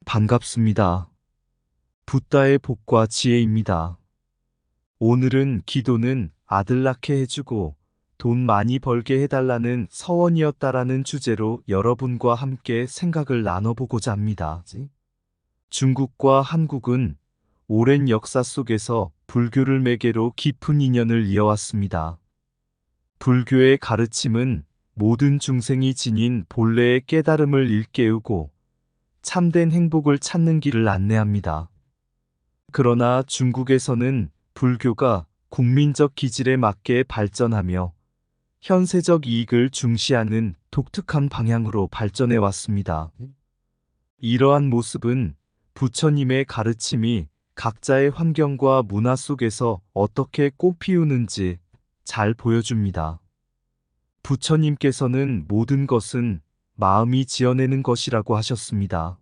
반갑습니다. 붓다의 복과 지혜입니다. 오늘은 기도는 아들 낳게 해주고 돈 많이 벌게 해달라는 서원이었다라는 주제로 여러분과 함께 생각을 나눠보고자 합니다. 중국과 한국은 오랜 역사 속에서 불교를 매개로 깊은 인연을 이어왔습니다. 불교의 가르침은 모든 중생이 지닌 본래의 깨달음을 일깨우고 참된 행복을 찾는 길을 안내합니다. 그러나 중국에서는 불교가 국민적 기질에 맞게 발전하며 현세적 이익을 중시하는 독특한 방향으로 발전해 왔습니다. 이러한 모습은 부처님의 가르침이 각자의 환경과 문화 속에서 어떻게 꽃피우는지 잘 보여줍니다. 부처님께서는 모든 것은 마음이 지어내는 것이라고 하셨습니다.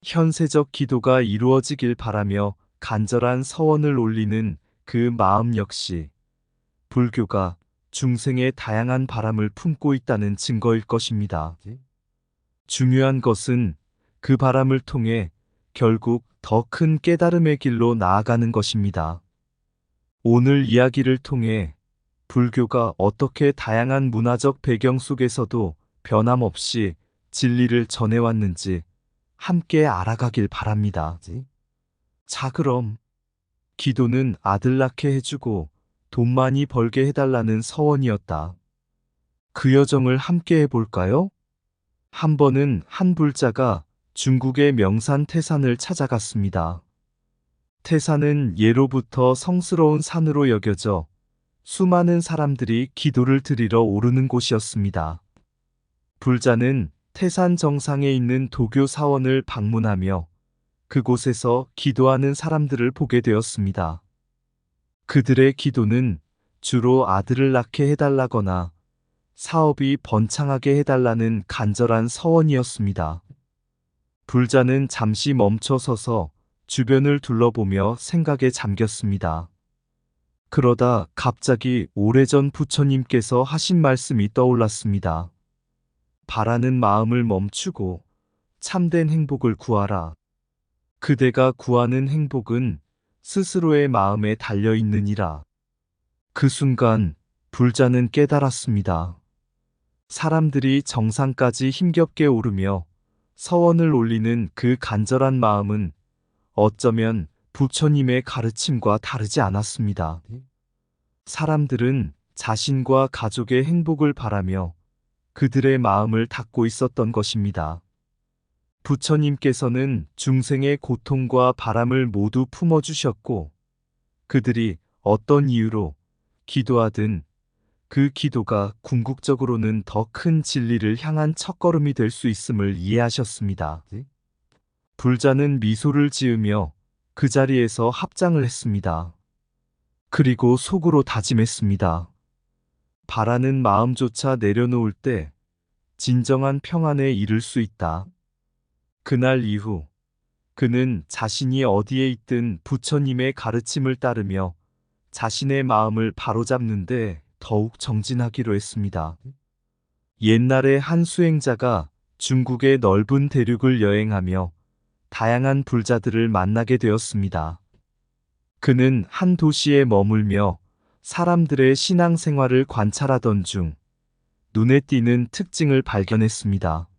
현세적 기도가 이루어지길 바라며 간절한 서원을 올리는 그 마음 역시 불교가 중생의 다양한 바람을 품고 있다는 증거일 것입니다. 중요한 것은 그 바람을 통해 결국 더 큰 깨달음의 길로 나아가는 것입니다. 오늘 이야기를 통해 불교가 어떻게 다양한 문화적 배경 속에서도 변함없이 진리를 전해왔는지 함께 알아가길 바랍니다. 자, 그럼 기도는 아들 낳게 해주고 돈 많이 벌게 해달라는 서원이었다. 그 여정을 함께 해볼까요? 한 번은 한 불자가 중국의 명산 태산을 찾아갔습니다. 태산은 예로부터 성스러운 산으로 여겨져 수많은 사람들이 기도를 드리러 오르는 곳이었습니다. 불자는 태산 정상에 있는 도교 사원을 방문하며 그곳에서 기도하는 사람들을 보게 되었습니다. 그들의 기도는 주로 아들을 낳게 해달라거나 사업이 번창하게 해달라는 간절한 서원이었습니다. 불자는 잠시 멈춰서서 주변을 둘러보며 생각에 잠겼습니다. 그러다 갑자기 오래전 부처님께서 하신 말씀이 떠올랐습니다. 바라는 마음을 멈추고 참된 행복을 구하라. 그대가 구하는 행복은 스스로의 마음에 달려있느니라. 그 순간 불자는 깨달았습니다. 사람들이 정상까지 힘겹게 오르며 서원을 올리는 그 간절한 마음은 어쩌면 부처님의 가르침과 다르지 않았습니다. 사람들은 자신과 가족의 행복을 바라며 그들의 마음을 닫고 있었던 것입니다. 부처님께서는 중생의 고통과 바람을 모두 품어주셨고 그들이 어떤 이유로 기도하든 그 기도가 궁극적으로는 더 큰 진리를 향한 첫걸음이 될 수 있음을 이해하셨습니다. 불자는 미소를 지으며 그 자리에서 합장을 했습니다. 그리고 속으로 다짐했습니다. 바라는 마음조차 내려놓을 때 진정한 평안에 이를 수 있다. 그날 이후 그는 자신이 어디에 있든 부처님의 가르침을 따르며 자신의 마음을 바로잡는데 더욱 정진하기로 했습니다. 옛날에 한 수행자가 중국의 넓은 대륙을 여행하며 다양한 불자들을 만나게 되었습니다. 그는 한 도시에 머물며 사람들의 신앙생활을 관찰하던 중 눈에 띄는 특징을 발견했습니다.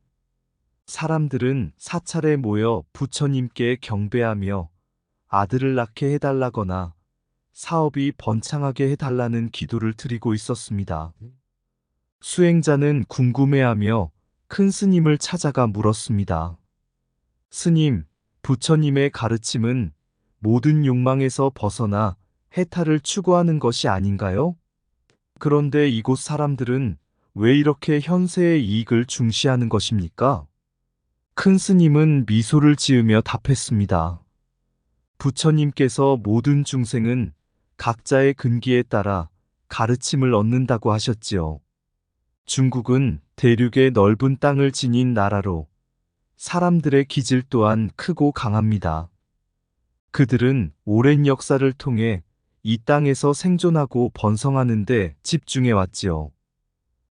사람들은 사찰에 모여 부처님께 경배하며 아들을 낳게 해달라거나 사업이 번창하게 해달라는 기도를 드리고 있었습니다. 수행자는 궁금해하며 큰 스님을 찾아가 물었습니다. 스님, 부처님의 가르침은 모든 욕망에서 벗어나 해탈을 추구하는 것이 아닌가요? 그런데 이곳 사람들은 왜 이렇게 현세의 이익을 중시하는 것입니까? 큰 스님은 미소를 지으며 답했습니다. 부처님께서 모든 중생은 각자의 근기에 따라 가르침을 얻는다고 하셨지요. 중국은 대륙의 넓은 땅을 지닌 나라로 사람들의 기질 또한 크고 강합니다. 그들은 오랜 역사를 통해 이 땅에서 생존하고 번성하는 데 집중해 왔지요.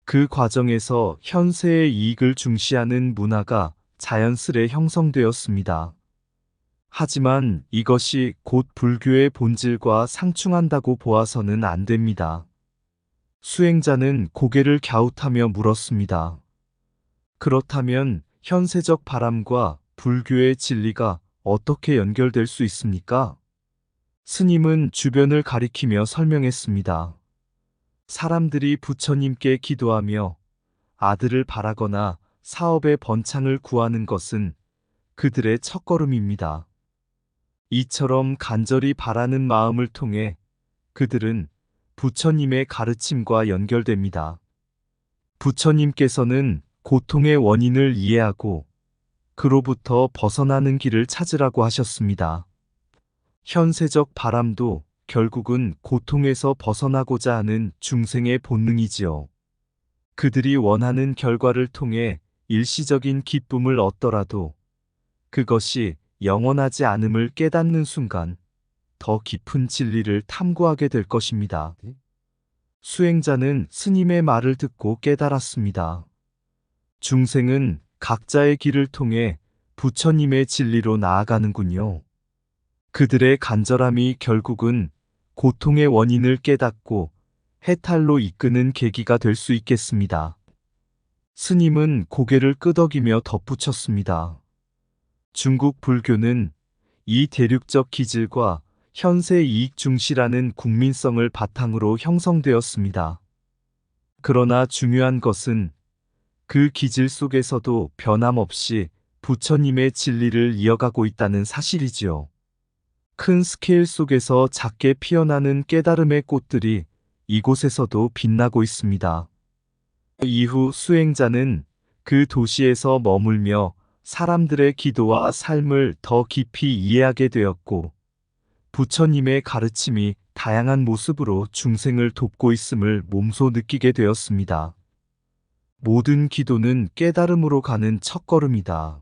그 과정에서 현세의 이익을 중시하는 문화가 자연스레 형성되었습니다. 하지만 이것이 곧 불교의 본질과 상충한다고 보아서는 안 됩니다. 수행자는 고개를 갸웃하며 물었습니다. 그렇다면 현세적 바람과 불교의 진리가 어떻게 연결될 수 있습니까? 스님은 주변을 가리키며 설명했습니다. 사람들이 부처님께 기도하며 아들을 바라거나 사업의 번창을 구하는 것은 그들의 첫걸음입니다. 이처럼 간절히 바라는 마음을 통해 그들은 부처님의 가르침과 연결됩니다. 부처님께서는 고통의 원인을 이해하고 그로부터 벗어나는 길을 찾으라고 하셨습니다. 현세적 바람도 결국은 고통에서 벗어나고자 하는 중생의 본능이지요. 그들이 원하는 결과를 통해 일시적인 기쁨을 얻더라도 그것이 영원하지 않음을 깨닫는 순간 더 깊은 진리를 탐구하게 될 것입니다. 수행자는 스님의 말을 듣고 깨달았습니다. 중생은 각자의 길을 통해 부처님의 진리로 나아가는군요. 그들의 간절함이 결국은 고통의 원인을 깨닫고 해탈로 이끄는 계기가 될 수 있겠습니다. 스님은 고개를 끄덕이며 덧붙였습니다. 중국 불교는 이 대륙적 기질과 현세 이익 중시라는 국민성을 바탕으로 형성되었습니다. 그러나 중요한 것은 그 기질 속에서도 변함없이 부처님의 진리를 이어가고 있다는 사실이지요. 큰 스케일 속에서 작게 피어나는 깨달음의 꽃들이 이곳에서도 빛나고 있습니다. 이후 수행자는 그 도시에서 머물며 사람들의 기도와 삶을 더 깊이 이해하게 되었고, 부처님의 가르침이 다양한 모습으로 중생을 돕고 있음을 몸소 느끼게 되었습니다. 모든 기도는 깨달음으로 가는 첫걸음이다.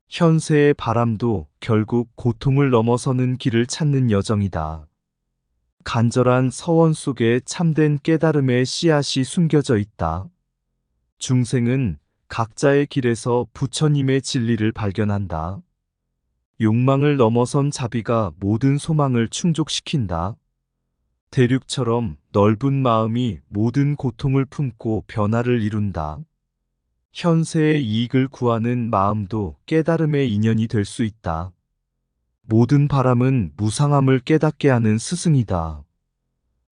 현세의 바람도 결국 고통을 넘어서는 길을 찾는 여정이다. 간절한 서원 속에 참된 깨달음의 씨앗이 숨겨져 있다. 중생은 각자의 길에서 부처님의 진리를 발견한다. 욕망을 넘어선 자비가 모든 소망을 충족시킨다. 대륙처럼 넓은 마음이 모든 고통을 품고 변화를 이룬다. 현세의 이익을 구하는 마음도 깨달음의 인연이 될 수 있다. 모든 바람은 무상함을 깨닫게 하는 스승이다.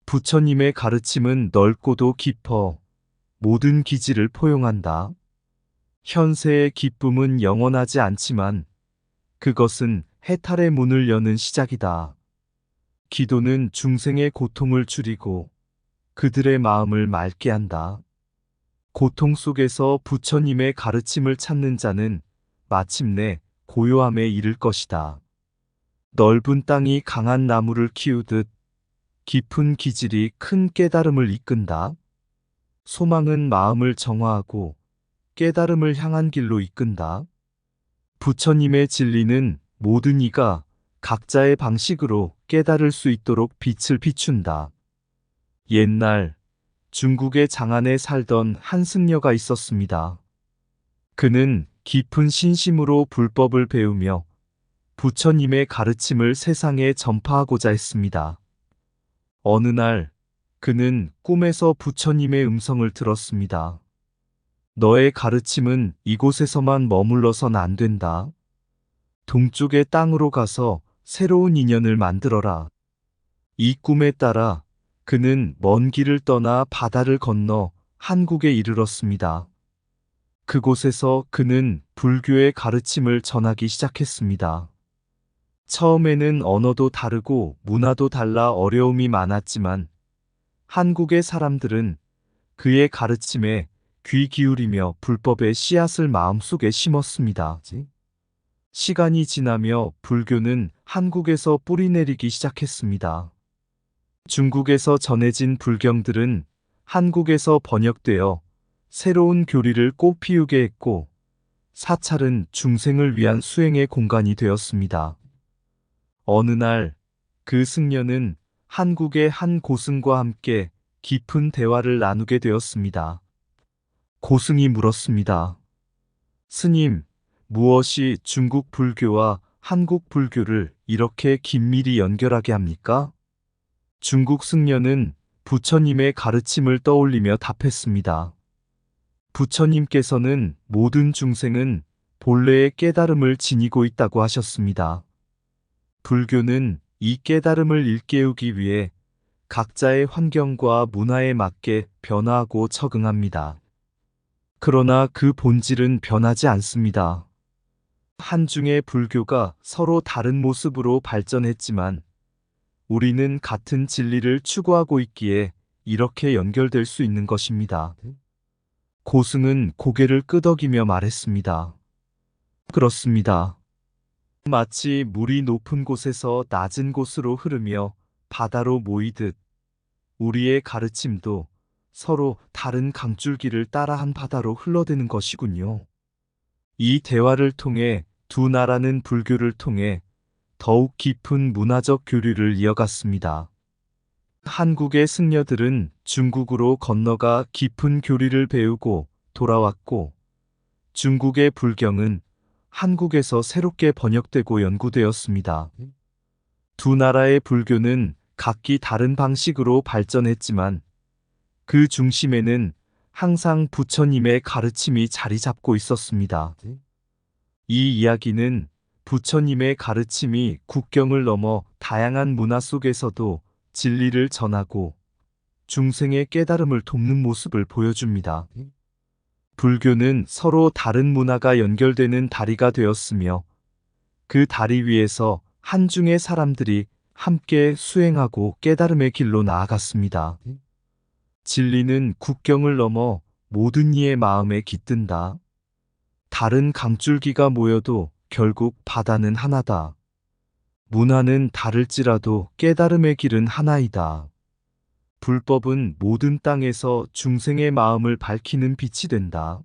부처님의 가르침은 넓고도 깊어 모든 기질을 포용한다. 현세의 기쁨은 영원하지 않지만 그것은 해탈의 문을 여는 시작이다. 기도는 중생의 고통을 줄이고 그들의 마음을 맑게 한다. 고통 속에서 부처님의 가르침을 찾는 자는 마침내 고요함에 이를 것이다. 넓은 땅이 강한 나무를 키우듯 깊은 기질이 큰 깨달음을 이끈다. 소망은 마음을 정화하고 깨달음을 향한 길로 이끈다. 부처님의 진리는 모든 이가 각자의 방식으로 깨달을 수 있도록 빛을 비춘다. 옛날 중국의 장안에 살던 한 승려가 있었습니다. 그는 깊은 신심으로 불법을 배우며 부처님의 가르침을 세상에 전파하고자 했습니다. 어느 날 그는 꿈에서 부처님의 음성을 들었습니다. 너의 가르침은 이곳에서만 머물러선 안 된다. 동쪽의 땅으로 가서 새로운 인연을 만들어라. 이 꿈에 따라 그는 먼 길을 떠나 바다를 건너 한국에 이르렀습니다. 그곳에서 그는 불교의 가르침을 전하기 시작했습니다. 처음에는 언어도 다르고 문화도 달라 어려움이 많았지만 한국의 사람들은 그의 가르침에 귀 기울이며 불법의 씨앗을 마음속에 심었습니다. 시간이 지나며 불교는 한국에서 뿌리내리기 시작했습니다. 중국에서 전해진 불경들은 한국에서 번역되어 새로운 교리를 꽃피우게 했고, 사찰은 중생을 위한 수행의 공간이 되었습니다. 어느 날 그 승려는 한국의 한 고승과 함께 깊은 대화를 나누게 되었습니다. 고승이 물었습니다. 스님, 무엇이 중국 불교와 한국 불교를 이렇게 긴밀히 연결하게 합니까? 중국 승려는 부처님의 가르침을 떠올리며 답했습니다. 부처님께서는 모든 중생은 본래의 깨달음을 지니고 있다고 하셨습니다. 불교는 이 깨달음을 일깨우기 위해 각자의 환경과 문화에 맞게 변화하고 적응합니다. 그러나 그 본질은 변하지 않습니다. 한중의 불교가 서로 다른 모습으로 발전했지만 우리는 같은 진리를 추구하고 있기에 이렇게 연결될 수 있는 것입니다. 고승은 고개를 끄덕이며 말했습니다. 그렇습니다. 마치 물이 높은 곳에서 낮은 곳으로 흐르며 바다로 모이듯 우리의 가르침도 서로 다른 강줄기를 따라 한 바다로 흘러드는 것이군요. 이 대화를 통해 두 나라는 불교를 통해 더욱 깊은 문화적 교류를 이어갔습니다. 한국의 승려들은 중국으로 건너가 깊은 교리를 배우고 돌아왔고, 중국의 불경은 한국에서 새롭게 번역되고 연구되었습니다. 두 나라의 불교는 각기 다른 방식으로 발전했지만 그 중심에는 항상 부처님의 가르침이 자리 잡고 있었습니다. 이 이야기는 부처님의 가르침이 국경을 넘어 다양한 문화 속에서도 진리를 전하고 중생의 깨달음을 돕는 모습을 보여줍니다. 불교는 서로 다른 문화가 연결되는 다리가 되었으며 그 다리 위에서 한중의 사람들이 함께 수행하고 깨달음의 길로 나아갔습니다. 진리는 국경을 넘어 모든 이의 마음에 깃든다. 다른 강줄기가 모여도 결국 바다는 하나다. 문화는 다를지라도 깨달음의 길은 하나이다. 불법은 모든 땅에서 중생의 마음을 밝히는 빛이 된다.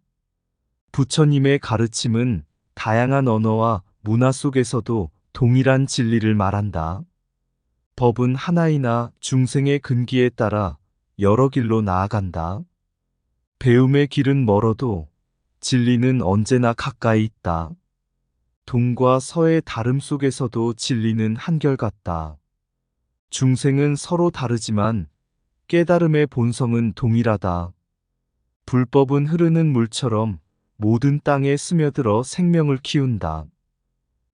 부처님의 가르침은 다양한 언어와 문화 속에서도 동일한 진리를 말한다. 법은 하나이나 중생의 근기에 따라 여러 길로 나아간다. 배움의 길은 멀어도 진리는 언제나 가까이 있다. 동과 서의 다름 속에서도 진리는 한결같다. 중생은 서로 다르지만 깨달음의 본성은 동일하다. 불법은 흐르는 물처럼 모든 땅에 스며들어 생명을 키운다.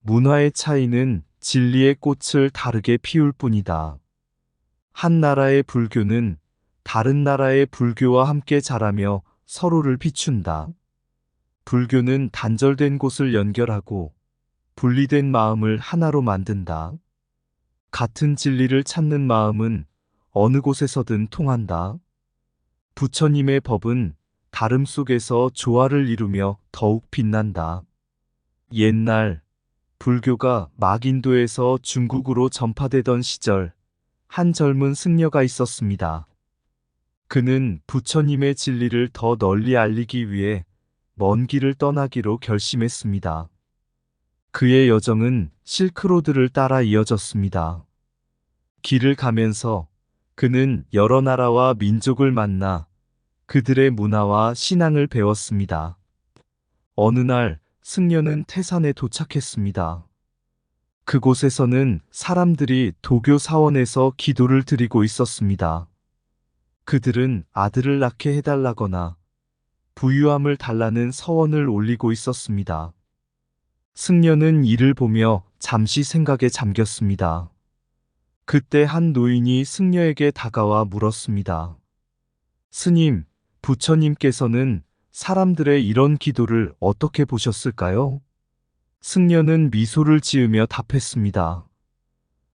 문화의 차이는 진리의 꽃을 다르게 피울 뿐이다. 한 나라의 불교는 다른 나라의 불교와 함께 자라며 서로를 비춘다. 불교는 단절된 곳을 연결하고 분리된 마음을 하나로 만든다. 같은 진리를 찾는 마음은 어느 곳에서든 통한다. 부처님의 법은 다름 속에서 조화를 이루며 더욱 빛난다. 옛날 불교가 막인도에서 중국으로 전파되던 시절 한 젊은 승려가 있었습니다. 그는 부처님의 진리를 더 널리 알리기 위해 먼 길을 떠나기로 결심했습니다. 그의 여정은 실크로드를 따라 이어졌습니다. 길을 가면서 그는 여러 나라와 민족을 만나 그들의 문화와 신앙을 배웠습니다. 어느 날 승려는 태산에 도착했습니다. 그곳에서는 사람들이 도교 사원에서 기도를 드리고 있었습니다. 그들은 아들을 낳게 해달라거나 부유함을 달라는 서원을 올리고 있었습니다. 승려는 이를 보며 잠시 생각에 잠겼습니다. 그때 한 노인이 승려에게 다가와 물었습니다. 스님, 부처님께서는 사람들의 이런 기도를 어떻게 보셨을까요? 승려는 미소를 지으며 답했습니다.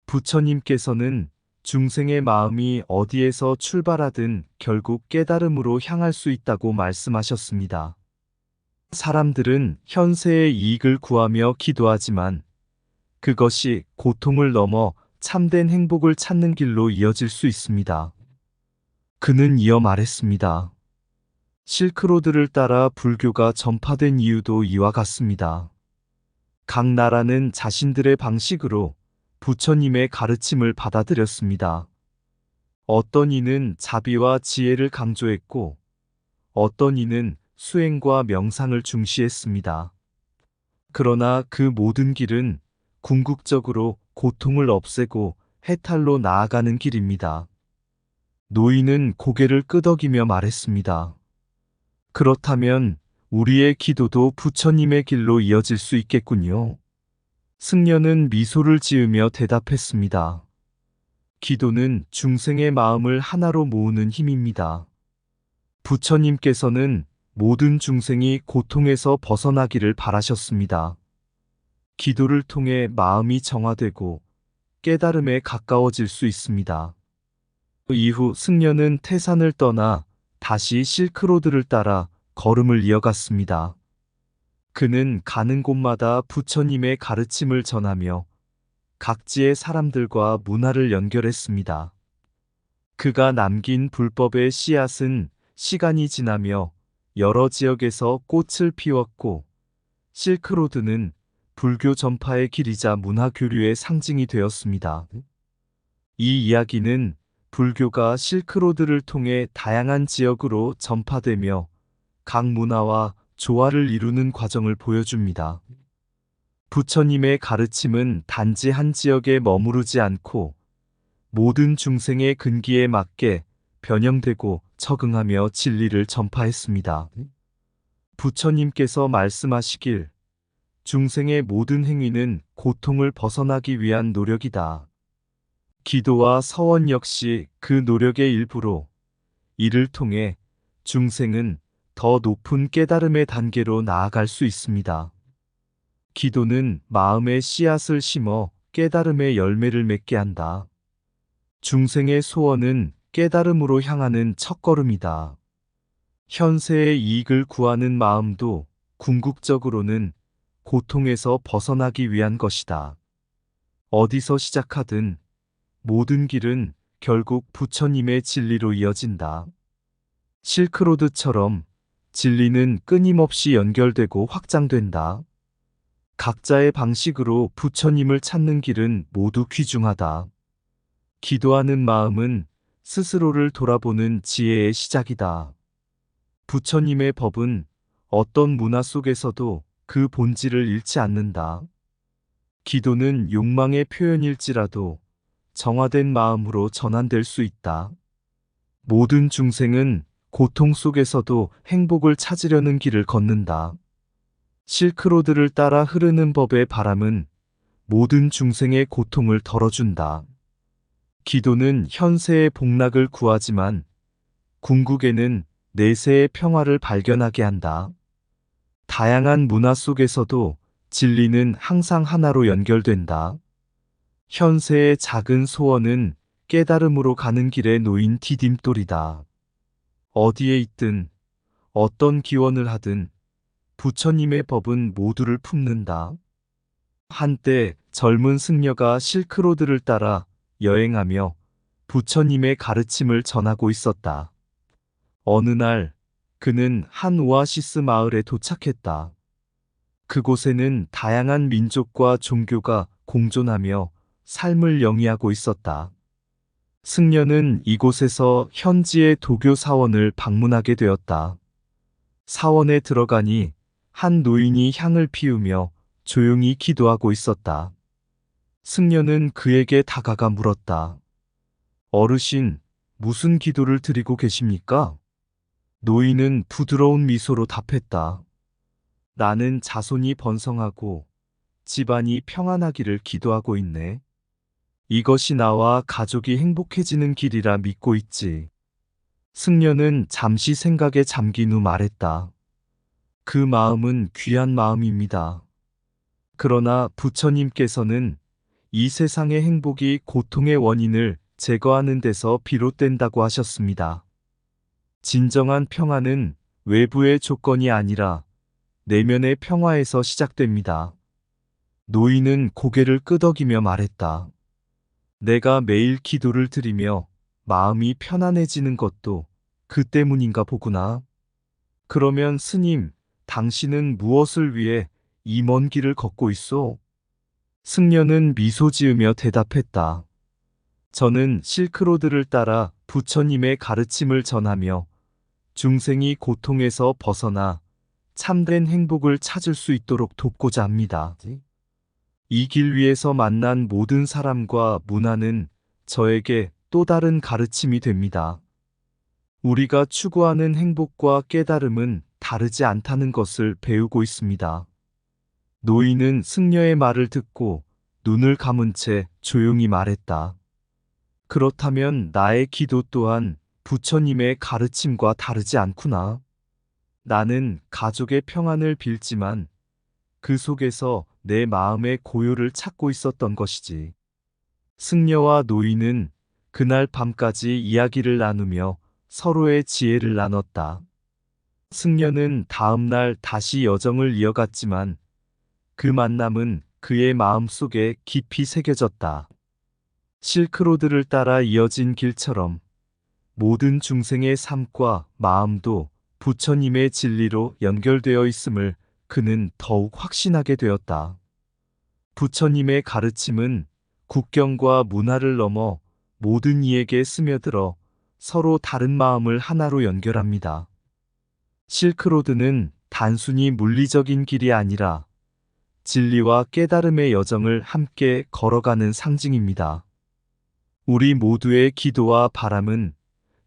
부처님께서는 중생의 마음이 어디에서 출발하든 결국 깨달음으로 향할 수 있다고 말씀하셨습니다. 사람들은 현세의 이익을 구하며 기도하지만 그것이 고통을 넘어 참된 행복을 찾는 길로 이어질 수 있습니다. 그는 이어 말했습니다. 실크로드를 따라 불교가 전파된 이유도 이와 같습니다. 각 나라는 자신들의 방식으로 부처님의 가르침을 받아들였습니다. 어떤 이는 자비와 지혜를 강조했고, 어떤 이는 수행과 명상을 중시했습니다. 그러나 그 모든 길은 궁극적으로 고통을 없애고 해탈로 나아가는 길입니다. 노인은 고개를 끄덕이며 말했습니다. 그렇다면 우리의 기도도 부처님의 길로 이어질 수 있겠군요. 승려는 미소를 지으며 대답했습니다. 기도는 중생의 마음을 하나로 모으는 힘입니다. 부처님께서는 모든 중생이 고통에서 벗어나기를 바라셨습니다. 기도를 통해 마음이 정화되고 깨달음에 가까워질 수 있습니다. 이후 승려는 태산을 떠나 다시 실크로드를 따라 걸음을 이어갔습니다. 그는 가는 곳마다 부처님의 가르침을 전하며 각지의 사람들과 문화를 연결했습니다. 그가 남긴 불법의 씨앗은 시간이 지나며 여러 지역에서 꽃을 피웠고, 실크로드는 불교 전파의 길이자 문화 교류의 상징이 되었습니다. 이 이야기는 불교가 실크로드를 통해 다양한 지역으로 전파되며 각 문화와 조화를 이루는 과정을 보여줍니다. 부처님의 가르침은 단지 한 지역에 머무르지 않고 모든 중생의 근기에 맞게 변형되고 적응하며 진리를 전파했습니다. 부처님께서 말씀하시길, 중생의 모든 행위는 고통을 벗어나기 위한 노력이다. 기도와 서원 역시 그 노력의 일부로, 이를 통해 중생은 더 높은 깨달음의 단계로 나아갈 수 있습니다. 기도는 마음의 씨앗을 심어 깨달음의 열매를 맺게 한다. 중생의 소원은 깨달음으로 향하는 첫걸음이다. 현세의 이익을 구하는 마음도 궁극적으로는 고통에서 벗어나기 위한 것이다. 어디서 시작하든 모든 길은 결국 부처님의 진리로 이어진다. 실크로드처럼 진리는 끊임없이 연결되고 확장된다. 각자의 방식으로 부처님을 찾는 길은 모두 귀중하다. 기도하는 마음은 스스로를 돌아보는 지혜의 시작이다. 부처님의 법은 어떤 문화 속에서도 그 본질을 잃지 않는다. 기도는 욕망의 표현일지라도 정화된 마음으로 전환될 수 있다. 모든 중생은 고통 속에서도 행복을 찾으려는 길을 걷는다. 실크로드를 따라 흐르는 법의 바람은 모든 중생의 고통을 덜어준다. 기도는 현세의 복락을 구하지만 궁극에는 내세의 평화를 발견하게 한다. 다양한 문화 속에서도 진리는 항상 하나로 연결된다. 현세의 작은 소원은 깨달음으로 가는 길에 놓인 디딤돌이다. 어디에 있든 어떤 기원을 하든 부처님의 법은 모두를 품는다. 한때 젊은 승려가 실크로드를 따라 여행하며 부처님의 가르침을 전하고 있었다. 어느 날 그는 한 오아시스 마을에 도착했다. 그곳에는 다양한 민족과 종교가 공존하며 삶을 영위하고 있었다. 승려는 이곳에서 현지의 도교 사원을 방문하게 되었다. 사원에 들어가니 한 노인이 향을 피우며 조용히 기도하고 있었다. 승려는 그에게 다가가 물었다. 어르신, 무슨 기도를 드리고 계십니까? 노인은 부드러운 미소로 답했다. 나는 자손이 번성하고 집안이 평안하기를 기도하고 있네. 이것이 나와 가족이 행복해지는 길이라 믿고 있지. 승려는 잠시 생각에 잠긴 후 말했다. 그 마음은 귀한 마음입니다. 그러나 부처님께서는 이 세상의 행복이 고통의 원인을 제거하는 데서 비롯된다고 하셨습니다. 진정한 평화는 외부의 조건이 아니라 내면의 평화에서 시작됩니다. 노인은 고개를 끄덕이며 말했다. 내가 매일 기도를 드리며 마음이 편안해지는 것도 그 때문인가 보구나. 그러면 스님, 당신은 무엇을 위해 이 먼 길을 걷고 있소? 승려는 미소 지으며 대답했다. 저는 실크로드를 따라 부처님의 가르침을 전하며 중생이 고통에서 벗어나 참된 행복을 찾을 수 있도록 돕고자 합니다. 이 길 위에서 만난 모든 사람과 문화는 저에게 또 다른 가르침이 됩니다. 우리가 추구하는 행복과 깨달음은 다르지 않다는 것을 배우고 있습니다. 노인은 승려의 말을 듣고 눈을 감은 채 조용히 말했다. 그렇다면 나의 기도 또한 부처님의 가르침과 다르지 않구나. 나는 가족의 평안을 빌지만 그 속에서 내 마음의 고요를 찾고 있었던 것이지. 승려와 노인은 그날 밤까지 이야기를 나누며 서로의 지혜를 나눴다. 승려는 다음 날 다시 여정을 이어갔지만 그 만남은 그의 마음속에 깊이 새겨졌다. 실크로드를 따라 이어진 길처럼 모든 중생의 삶과 마음도 부처님의 진리로 연결되어 있음을 그는 더욱 확신하게 되었다. 부처님의 가르침은 국경과 문화를 넘어 모든 이에게 스며들어 서로 다른 마음을 하나로 연결합니다. 실크로드는 단순히 물리적인 길이 아니라 진리와 깨달음의 여정을 함께 걸어가는 상징입니다. 우리 모두의 기도와 바람은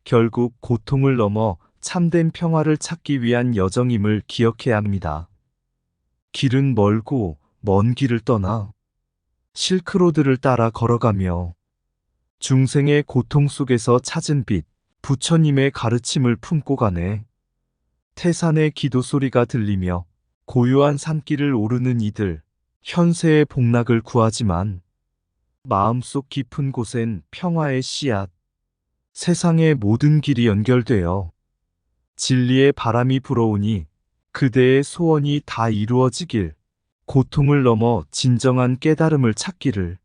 결국 고통을 넘어 참된 평화를 찾기 위한 여정임을 기억해야 합니다. 길은 멀고 먼 길을 떠나 실크로드를 따라 걸어가며 중생의 고통 속에서 찾은 빛, 부처님의 가르침을 품고 가네. 태산의 기도 소리가 들리며 고요한 산길을 오르는 이들, 현세의 복락을 구하지만 마음속 깊은 곳엔 평화의 씨앗, 세상의 모든 길이 연결되어 진리의 바람이 불어오니 그대의 소원이 다 이루어지길, 고통을 넘어 진정한 깨달음을 찾기를.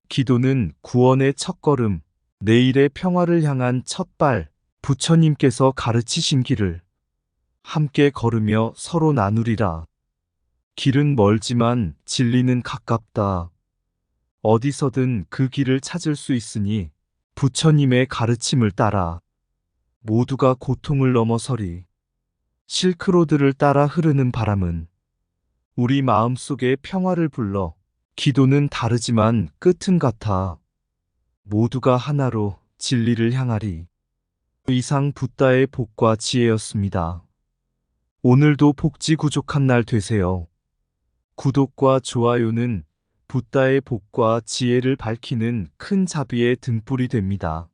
기도는 구원의 첫걸음, 내일의 평화를 향한 첫발, 부처님께서 가르치신 길을 함께 걸으며 서로 나누리라. 길은 멀지만 진리는 가깝다. 어디서든 그 길을 찾을 수 있으니 부처님의 가르침을 따라 모두가 고통을 넘어서리. 실크로드를 따라 흐르는 바람은 우리 마음속에 평화를 불러 기도는 다르지만 끝은 같아. 모두가 하나로 진리를 향하리. 이상 붓다의 복과 지혜였습니다. 오늘도 복지구족한 날 되세요. 구독과 좋아요는 붓다의 복과 지혜를 밝히는 큰 자비의 등불이 됩니다.